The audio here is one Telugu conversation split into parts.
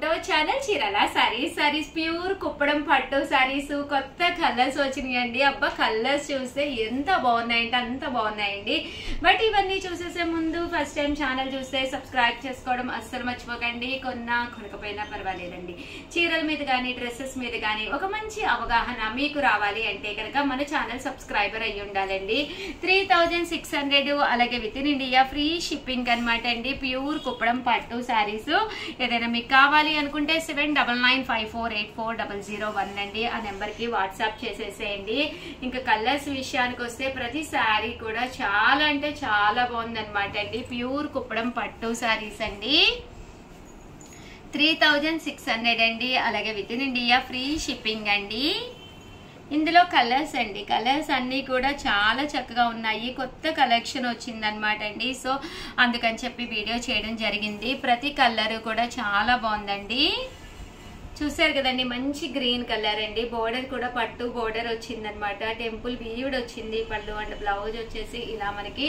ఛానల్ చీరాల సారీస్ ప్యూర్ కుప్పడం పట్టు సారీస్ కొత్త కలర్స్ వచ్చినాయండి. అబ్బా కలర్స్ చూస్తే ఎంత బాగున్నాయంటే అంత బాగున్నాయండి. బట్ ఇవన్నీ చూసేసే ముందు ఫస్ట్ టైం ఛానల్ చూస్తే సబ్స్క్రైబ్ చేసుకోవడం అస్సలు మర్చిపోకండి. కొనకపోయినా పర్వాలేదండి. చీరల మీద కానీ డ్రెస్సెస్ మీద కానీ ఒక మంచి అవగాహన మీకు రావాలి అంటే కనుక మన ఛానల్ సబ్స్క్రైబర్ అయ్యి ఉండాలండి. 3600 అలాగే within India free shipping అనమాట అండి. ప్యూర్ కుప్పడం పట్టు సారీస్ ఏదైనా మీకు కావాలి అనుకుంటే 7995484001 అండి. ఆ నెంబర్ కి వాట్సాప్ చేసేసేయండి. ఇంకా కలర్స్ విషయానికి వస్తే ప్రతి శారీ కూడా చాలా అంటే చాలా బాగుంది అనమాట అండి. ప్యూర్ కుప్పడం పట్టు సారీస్ అండి. 3600 అండి. అలాగే within India free shipping అండి. ఇందులో కలర్స్ అండి, కలర్స్ అన్ని కూడా చాలా చక్కగా ఉన్నాయి. కొత్త కలెక్షన్ వచ్చింది అనమాట అండి. సో అందుకని చెప్పి వీడియో చేయడం జరిగింది. ప్రతి కలర్ కూడా చాలా బాగుందండి. చూసారు కదండి, మంచి గ్రీన్ కలర్ అండి. బోర్డర్ కూడా పట్టు బోర్డర్ వచ్చింది అనమాట. టెంపుల్ వీవ్డ్ వచ్చింది. పళ్ళు అండ్ బ్లౌజ్ వచ్చేసి ఇలా మనకి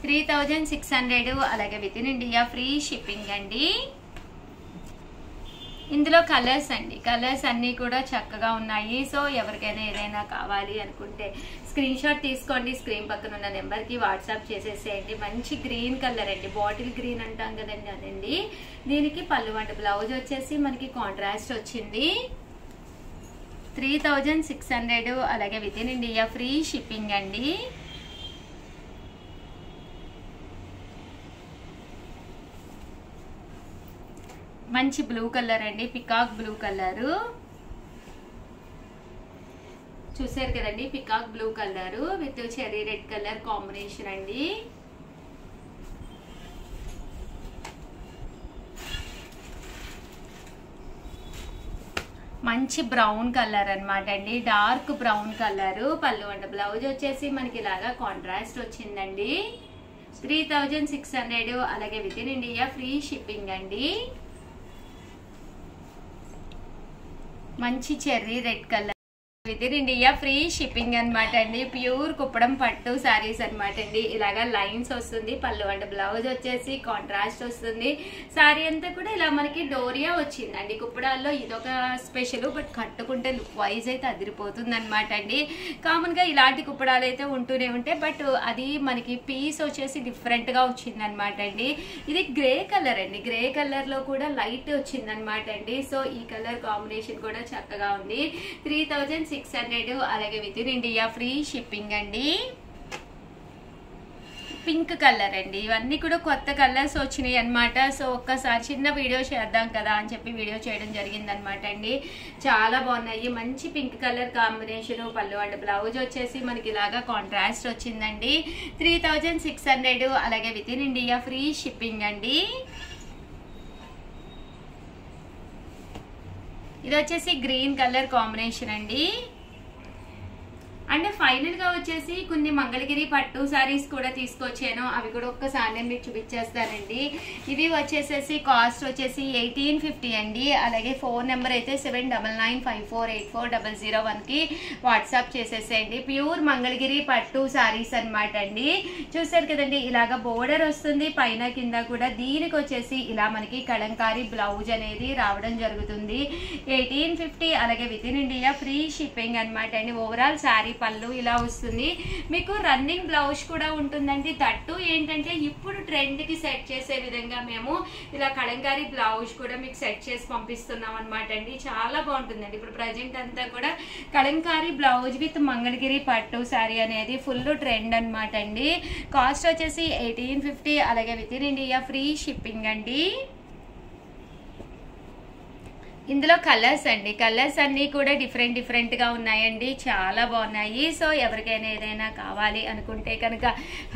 3600 అలాగే within India free shipping అండి. ఇందులో కలర్స్ అండి, కలర్స్ అన్ని కూడా చక్కగా ఉన్నాయి. సో ఎవరికైనా ఏదైనా కావాలి అనుకుంటే స్క్రీన్ షాట్ తీసుకోండి. స్క్రీన్ పక్కన ఉన్న నెంబర్ కి వాట్సాప్ చేసేసేయండి. మంచి గ్రీన్ కలర్ అండి, బాటిల్ గ్రీన్ అంటాం కదండి అదండి. దీనికి పళ్ళు అండ్ బ్లౌజ్ వచ్చేసి మనకి కాంట్రాస్ట్ వచ్చింది. 3600 అలాగే within India free shipping అండి. మంచి బ్లూ కలర్ అండి, పికాక్ బ్లూ కలరు. చూసారు కదండి, peacock blue colour with cherry red colour combination అండి. మంచి బ్రౌన్ కలర్ అనమాట అండి, డార్క్ బ్రౌన్ కలరు. పళ్ళు అండ్ బ్లౌజ్ వచ్చేసి మనకి ఇలాగా కాంట్రాస్ట్ వచ్చిందండి. 3600 అలాగే within India free shipping అండి. మంచి cherry red colour with in India free shipping అనమాట అండి. ప్యూర్ కుప్పడం పట్టు సారీస్ అనమాట అండి. ఇలాగా లైన్స్ వస్తుంది. పళ్ళు అండ్ బ్లౌజ్ వచ్చేసి కాంట్రాస్ట్ వస్తుంది. సారీ అంతా కూడా ఇలా మనకి డోరియా వచ్చిందండి. కుప్పడాల్లో ఇదొక స్పెషల్. బట్ కట్టుకుంటే లుక్ వైజ్ అయితే అదిరిపోతుంది అనమాట అండి. కామన్ గా ఇలాంటి కుప్పడాలు అయితే ఉంటూనే ఉంటాయి. బట్ అది మనకి పీస్ వచ్చేసి డిఫరెంట్ గా వచ్చింది అనమాట అండి. ఇది గ్రే కలర్ అండి, గ్రే కలర్ లో కూడా లైట్ వచ్చింది అనమాట అండి. సో ఈ కలర్ కాంబినేషన్ కూడా చక్కగా ఉంది. 3600 అలాగే within India free shipping అండి. పింక్ కలర్ అండి. ఇవన్నీ కూడా కొత్త కలర్స్ వచ్చినాయి అనమాట. సో ఒక్కసారి చిన్న వీడియో చేద్దాం కదా అని చెప్పి వీడియో చేయడం జరిగింది అనమాట అండి. చాలా బాగున్నాయి. మంచి పింక్ కలర్ కాంబినేషన్. పళ్ళు అండ్ బ్లౌజ్ వచ్చేసి మనకి ఇలాగా కాంట్రాస్ట్ వచ్చిందండి. 3600 అలాగే within India free shipping అండి. ఇది వచ్చేసి గ్రీన్ కలర్ కాంబినేషన్ అండి. అండ్ ఫైనల్ గా వచ్చేసి కొన్ని మంగళగిరి పట్టు సారీస్ కూడా తీసుకొచ్చాను. అవి కూడా ఒక్కసారి నేను మీకు చూపించేస్తానండి. ఇవి వచ్చేసేసి కాస్ట్ వచ్చేసి 1850 అండి. అలాగే ఫోన్ నెంబర్ అయితే 7995484001 కి వాట్సాప్ చేసేసేయండి. ప్యూర్ మంగళగిరి పట్టు సారీస్ అనమాట అండి. చూసారు కదండి, ఇలాగా బోర్డర్ వస్తుంది పైన కింద కూడా. దీనికి వచ్చేసి ఇలా మనకి కలంకారీ బ్లౌజ్ అనేది రావడం జరుగుతుంది. 1850 అలాగే within India free shipping అనమాట అండి. ఓవరాల్ శారీ పళ్ళు ఇలా వస్తుంది. మీకు రన్నింగ్ బ్లౌజ్ కూడా ఉంటుందండి. తట్టు ఏంటంటే ఇప్పుడు ట్రెండ్ కి సెట్ చేసే విధంగా మేము ఇలా కలంకారీ బ్లౌజ్ కూడా మీకు సెట్ చేసి పంపిస్తున్నాం అనమాట అండి. చాలా బాగుంటుందండి. ఇప్పుడు ప్రజెంట్ అంతా కూడా కలంకారీ బ్లౌజ్ విత్ మంగళగిరి పట్టు శారీ అనేది ఫుల్ ట్రెండ్ అనమాట అండి. కాస్ట్ వచ్చేసి 1850 అలాగే within India free shipping అండి. ఇందులో కలర్స్ అండి, కలర్స్ అన్ని కూడా డిఫరెంట్ గా ఉన్నాయండి. చాలా బాగున్నాయి. సో ఎవరికైనా ఏదైనా కావాలి అనుకుంటే కనుక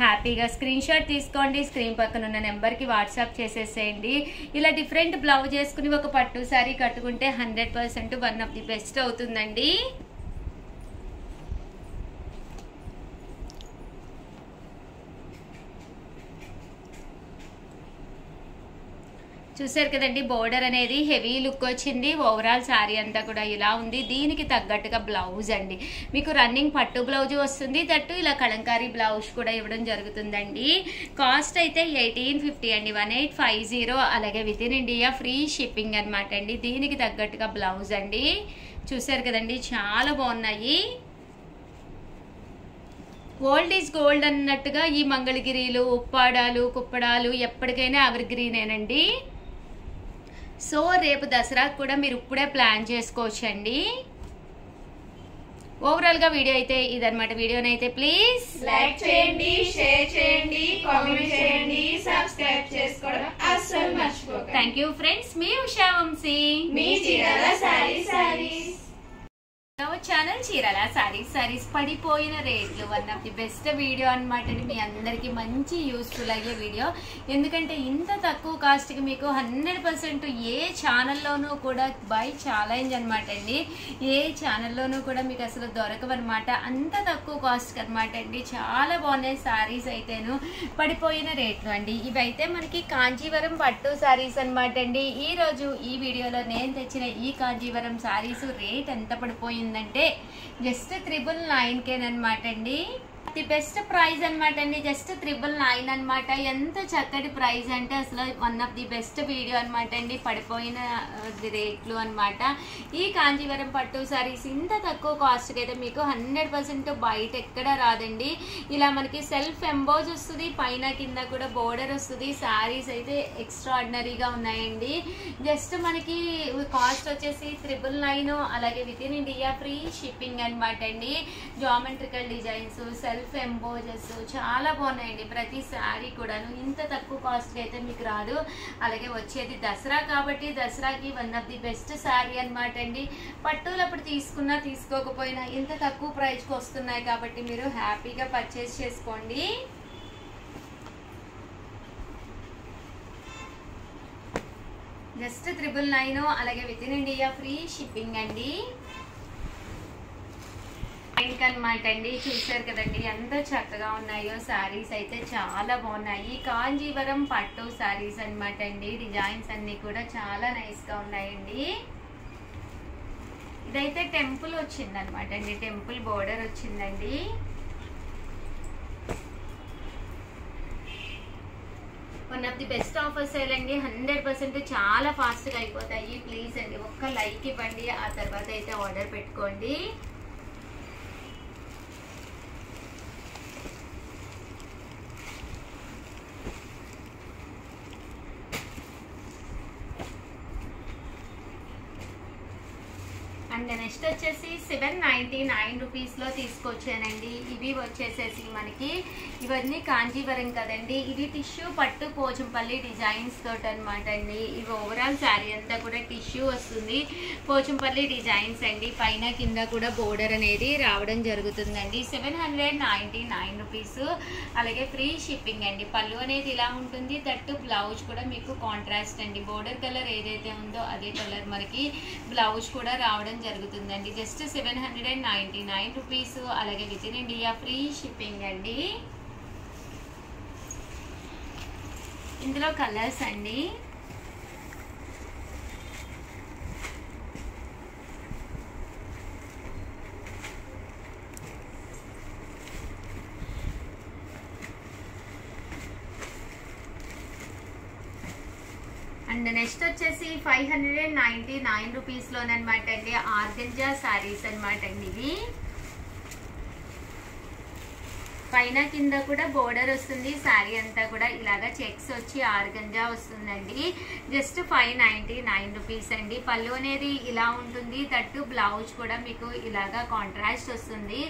హ్యాపీగా స్క్రీన్ షాట్ తీసుకోండి. స్క్రీన్ పక్కన ఉన్న నెంబర్ కి వాట్సాప్ చేసేసేయండి. ఇలా డిఫరెంట్ బ్లౌజ్ వేసుకుని ఒక పట్టు సారీ కట్టుకుంటే 100% వన్ ఆఫ్ ది బెస్ట్ అవుతుందండి. చూసారు కదండి, బోర్డర్ అనేది హెవీ లుక్ వచ్చింది. ఓవరాల్ శారీ అంతా కూడా ఇలా ఉంది. దీనికి తగ్గట్టుగా బ్లౌజ్ అండి, మీకు రన్నింగ్ పట్టు బ్లౌజ్ వస్తుంది. దట్టు ఇలా కలంకారీ బ్లౌజ్ కూడా ఇవ్వడం జరుగుతుందండి. కాస్ట్ అయితే 1850 అండి, 1850. అలాగే within India free shipping అనమాట అండి. దీనికి తగ్గట్టుగా బ్లౌజ్ అండి. చూసారు కదండి, చాలా బాగున్నాయి. ఓల్డ్ ఈజ్ గోల్డ్ అన్నట్టుగా ఈ మంగళగిరిలు, ఉప్పాడాలు, కుప్పడాలు ఎప్పటికైనా ఎవర్ గ్రీనేనండి. సో రేపు దసరాకు కూడా మీరు ఇప్పుడే ప్లాన్ చేసుకోవచ్చండి. ఓవరాల్ గా వీడియో అయితే ఇదన్నమాట. వీడియోనైతే ప్లీజ్ లైక్ చేయండి, షేర్ చేయండి, కామెంట్ చేయండి, సబ్స్క్రైబ్ చేసుకోవడం అస్సలు మర్చిపోకండి. Thank you friends. మీ ఉషా వంశీ, మీ Chirala sarees channel Chirala sarees పడిపోయిన రేట్లు. One of the best video అనమాట అండి. మీ అందరికి మంచి యూస్ఫుల్ అయ్యే వీడియో. ఎందుకంటే ఇంత తక్కువ కాస్ట్ కి మీకు 100% ఏ ఛానల్లోనూ కూడా బై ఛాలెంజ్ అనమాట అండి. ఏ ఛానల్లోనూ కూడా మీకు అసలు దొరకవన్నమాట. అంత తక్కువ కాస్ట్ అనమాట అండి. చాలా బాగున్నాయి సారీస్ అయితేను. పడిపోయిన రేట్లు అండి. ఇవైతే మనకి కాంజీవరం పట్టు సారీస్ అనమాట అండి. ఈ రోజు ఈ వీడియోలో నేను తెచ్చిన ఈ కాంజీవరం సారీస్ రేట్ ఎంత పడిపోయింది అంటే జస్ట్ 999 అనమాట అండి. ది బెస్ట్ ప్రైస్ అనమాట అండి. జస్ట్ 999 అనమాట. ఎంత చక్కటి ప్రైస్ అంటే అసలు one of the best video అనమాట అండి. పడిపోయిన రేట్లు అనమాట. ఈ కాంజీవరం పట్టు సారీస్ ఇంత తక్కువ కాస్ట్కి అయితే మీకు 100% బయట ఎక్కడ రాదండి. ఇలా మనకి సెల్ఫ్ ఎంబోజ్ వస్తుంది, పైన కింద కూడా బోర్డర్ వస్తుంది. సారీస్ అయితే ఎక్స్ట్రాడినరీగా ఉన్నాయండి. జస్ట్ మనకి కాస్ట్ వచ్చేసి 999. అలాగే within India free shipping అనమాట అండి. జామెట్రికల్ డిజైన్స్, సెల్ఫ్ ఎంబోజెస్ చాలా బాగున్నాయండి. ప్రతి శారీ కూడాను ఇంత తక్కువ కాస్ట్ అయితే మీకు రాదు. అలాగే వచ్చేది దసరా కాబట్టి దసరాకి one of the best sari అనమాట అండి. పట్టులు అప్పుడు తీసుకున్నా తీసుకోకపోయినా ఇంత తక్కువ ప్రైస్కి వస్తున్నాయి కాబట్టి మీరు హ్యాపీగా పర్చేస్ చేసుకోండి. జస్ట్ 999. అలాగే within India free shipping అండి. అనమాట అండి. చూసారు కదండి ఎంత చక్కగా ఉన్నాయో శారీస్ అయితే చాలా బాగున్నాయి. కాంజీవరం పట్టు శారీస్ అనమాట అండి. డిజైన్స్ అన్ని కూడా చాలా నైస్ గా ఉన్నాయండి. ఇదైతే టెంపుల్ వచ్చింది అనమాట అండి. టెంపుల్ బోర్డర్ వచ్చిందండి. One of the best offers అండి. 100% చాలా ఫాస్ట్ గా అయిపోతాయి. ప్లీజ్ అండి ఒక్క లైక్ ఇవ్వండి, ఆ తర్వాత అయితే ఆర్డర్ పెట్టుకోండి. అండ్ నెక్స్ట్ వచ్చేసి 799 రూపీస్లో తీసుకొచ్చానండి. ఇవి వచ్చేసేసి మనకి ఇవన్నీ కాంజీవరం కదండి. ఇది టిష్యూ పట్టు పోచంపల్లి డిజైన్స్ తోటి అనమాట అండి. ఇవి ఓవరాల్ శారీ అంతా కూడా టిష్యూ వస్తుంది, పోచంపల్లి డిజైన్స్ అండి. పైన కింద కూడా బోర్డర్ అనేది రావడం జరుగుతుందండి. 799 రూపీస్. అలాగే ఫ్రీ షిప్పింగ్ అండి. పళ్ళు అనేది ఇలా ఉంటుంది. దట్టు బ్లౌజ్ కూడా మీకు కాంట్రాస్ట్ అండి. బోర్డర్ కలర్ ఏదైతే ఉందో అదే కలర్ మనకి బ్లౌజ్ కూడా రావడం జరుగుతుందండి. Just 799 rupees. అలాగే within India free shipping అండి. ఇందులో కలర్స్ అండి. అండ్ నెక్స్ట్ వచ్చేసి 599 రూపీస్లోనమాట అండి. ఆర్గంజా శారీస్ అనమాట అండి. ఇవి పైన కింద కూడా బోర్డర్ వస్తుంది. శారీ అంతా కూడా ఇలాగా చెక్స్ వచ్చి ఆర్గంజా వస్తుందండి. జస్ట్ 599 రూపీస్ అండి. పళ్ళు అనేది ఇలా ఉంటుంది. దట్టు బ్లౌజ్ కూడా మీకు ఇలాగా కాంట్రాస్ట్ వస్తుంది.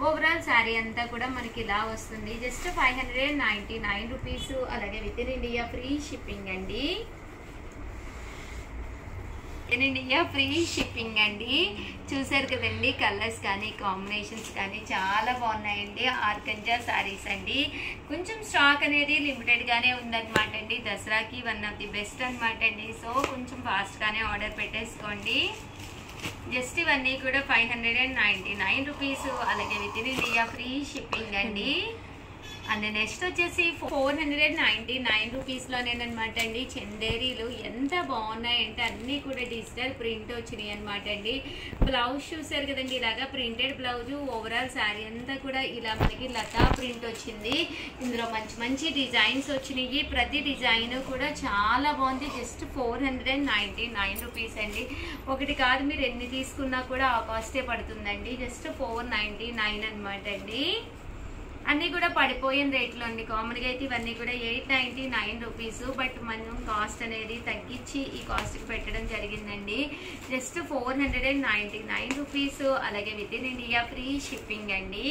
ఓవరాల్ శారీ అంతా కూడా మనకి ఇలా వస్తుంది. Just 599 rupees. అలాగే within India free shipping అండి. ఇన్ ఇండియా ఫ్రీ షిప్పింగ్ అండి. చూసారు కదండి, కలర్స్ కానీ కాంబినేషన్స్ కానీ చాలా బాగున్నాయండి. ఆర్గంజా శారీస్ అండి. కొంచెం స్టాక్ అనేది లిమిటెడ్గానే ఉందన్నమాట అండి. దసరాకి వన్ ఆఫ్ ది బెస్ట్ అనమాట అండి. సో కొంచెం ఫాస్ట్గానే ఆర్డర్ పెట్టేసుకోండి. జస్ట్ ఇవన్నీ కూడా 599 రూపీస్. అలాగే within India free shipping అండి. అండ్ నెక్స్ట్ వచ్చేసి 499 రూపీస్లోనేనమాట అండి. చందేరీలు ఎంత బాగున్నాయంటే అన్నీ కూడా డిజిటల్ ప్రింట్ వచ్చినాయి అనమాట అండి. బ్లౌజ్ చూసారు కదండి, ఇలాగా ప్రింటెడ్ బ్లౌజ్. ఓవరాల్ శారీ అంతా కూడా ఇలా మనకి లతా ప్రింట్ వచ్చింది. ఇందులో మంచి మంచి డిజైన్స్ వచ్చినాయి. ప్రతి డిజైన్ కూడా చాలా బాగుంది. జస్ట్ 499 రూపీస్ అండి. ఒకటి కాదు, మీరు ఎన్ని తీసుకున్నా కూడా ఆ కాస్టే పడుతుందండి. జస్ట్ 499 అనమాట అండి. అన్నీ కూడా పడిపోయిన రేట్లో అండి. కామన్గా అయితే ఇవన్నీ కూడా 899 రూపీస్. బట్ మనం కాస్ట్ అనేది తగ్గించి ఈ కాస్ట్కి పెట్టడం జరిగిందండి. Just 499 rupees. అలాగే within India free shipping అండి.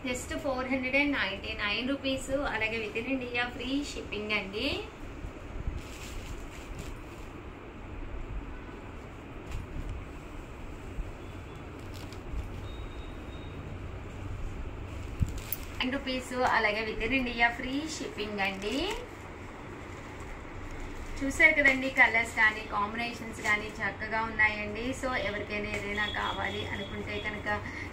Just 499 rupees. అలాగే within India free shipping అండి. రూపీస్. అలాగే within India free shipping అండి. చూసారు కదండి, కలర్స్ కానీ కాంబినేషన్స్ కానీ చక్కగా ఉన్నాయండి. సో ఎవరికైనా ఏదైనా కావాలి అనుకుంటే కనుక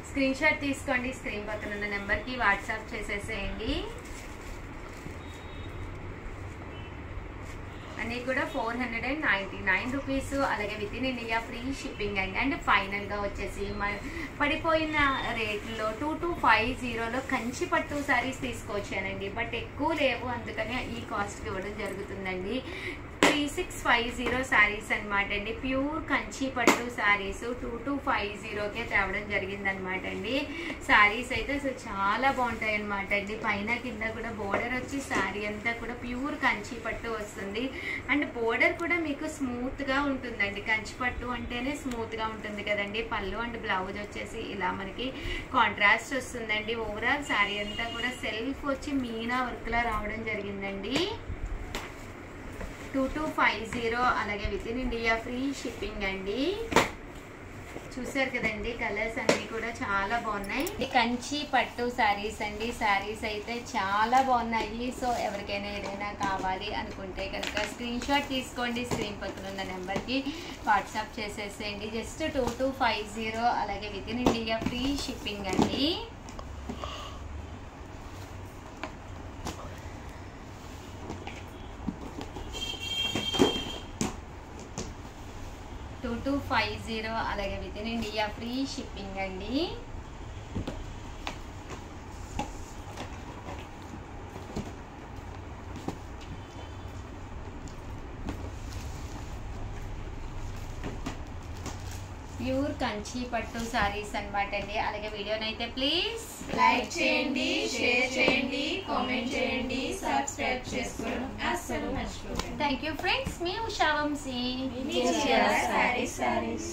స్క్రీన్ షాట్ తీసుకోండి. స్క్రీన్ పక్కన ఉన్న నెంబర్కి వాట్సాప్ చేసేసేయండి. అన్నీ కూడా 499 రూపీస్. అలాగే within India free shipping అండి. అండ్ ఫైనల్గా వచ్చేసి పడిపోయిన రేట్లో 2250లో కంచి పట్టు శారీస్ తీసుకొచ్చానండి. బట్ ఎక్కువ లేవు, అందుకని ఈ కాస్ట్కి ఇవ్వడం జరుగుతుందండి. 3650 శారీస్ అనమాట అండి. ప్యూర్ కంచి పట్టు శారీస్ 2250కే తేవడం జరిగిందనమాట అండి. శారీస్ అయితే అసలు చాలా బాగుంటాయి అనమాట అండి. పైన కింద కూడా బోర్డర్ వచ్చి శారీ అంతా కూడా ప్యూర్ కంచి పట్టు వస్తుంది. అండ్ బోర్డర్ కూడా మీకు స్మూత్గా ఉంటుందండి. కంచి పట్టు అంటేనే స్మూత్గా ఉంటుంది కదండి. పళ్ళు అండ్ బ్లౌజ్ వచ్చేసి ఇలా మనకి కాంట్రాస్ట్ వస్తుందండి. ఓవరాల్ శారీ అంతా కూడా సెల్ఫ్ వచ్చి మీనా వర్క్లా రావడం జరిగిందండి. 2250. అలాగే within India free shipping అండి. చూసారు కదండి, కలర్స్ అన్ని కూడా చాలా బాగున్నాయి. కంచి పట్టు శారీస్ అండి. శారీస్ అయితే చాలా బాగున్నాయి. సో ఎవరికైనా ఏదైనా కావాలి అనుకుంటే కనుక స్క్రీన్ షాట్ తీసుకోండి. స్క్రీన్ పక్కన ఉన్న నెంబర్కి వాట్సాప్ చేసేసేయండి. జస్ట్ 2250. అలాగే within India free shipping అండి. అలాగే within India free shipping అండి. ప్యూర్ కంచి పట్టు శారీస్ అనమాట అండి. అలాగే వీడియోనైతే ప్లీజ్ లైక్ చేయండి, షేర్ చేయండి, కామెంట్ చేయండి, సబ్స్క్రైబ్ చేసుకోవడం అస్సలు మర్చిపోకండి. Thank you friends. మీ ఉషా వంశీ. సారీస్